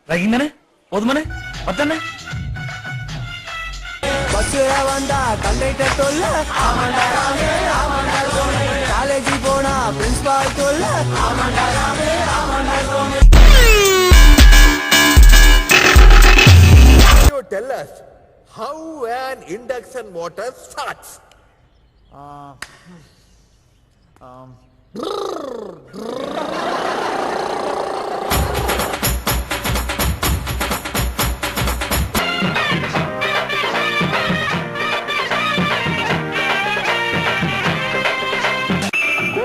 ரகிங்கனே போதுமனே பத்தனே பஸ்ல வந்தா கண்டக்டர் தொல்ல காலேஜ் போனா பிரின்சிபால் தொல்ல You tell us how an induction motor starts.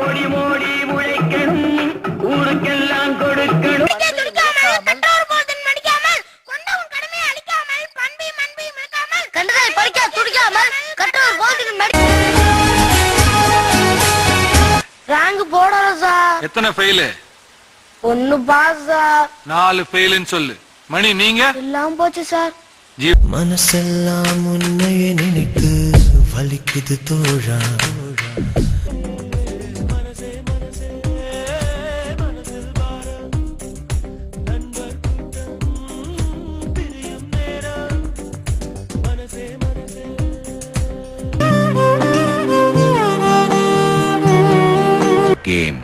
ஓடி ஓடி உழைக்கணும் ஊருக்கெல்லாம் கொடுக்கணும் எத்தனை ஃபெயில்? 1 pass sir. 4 ஃபெயில்னு சொல்லு. மணி நீங்க? எல்லாம் போச்சு சார். மனசெல்லாம் உன்னையே நினைக்கு வலிக்குது தோழா. Game.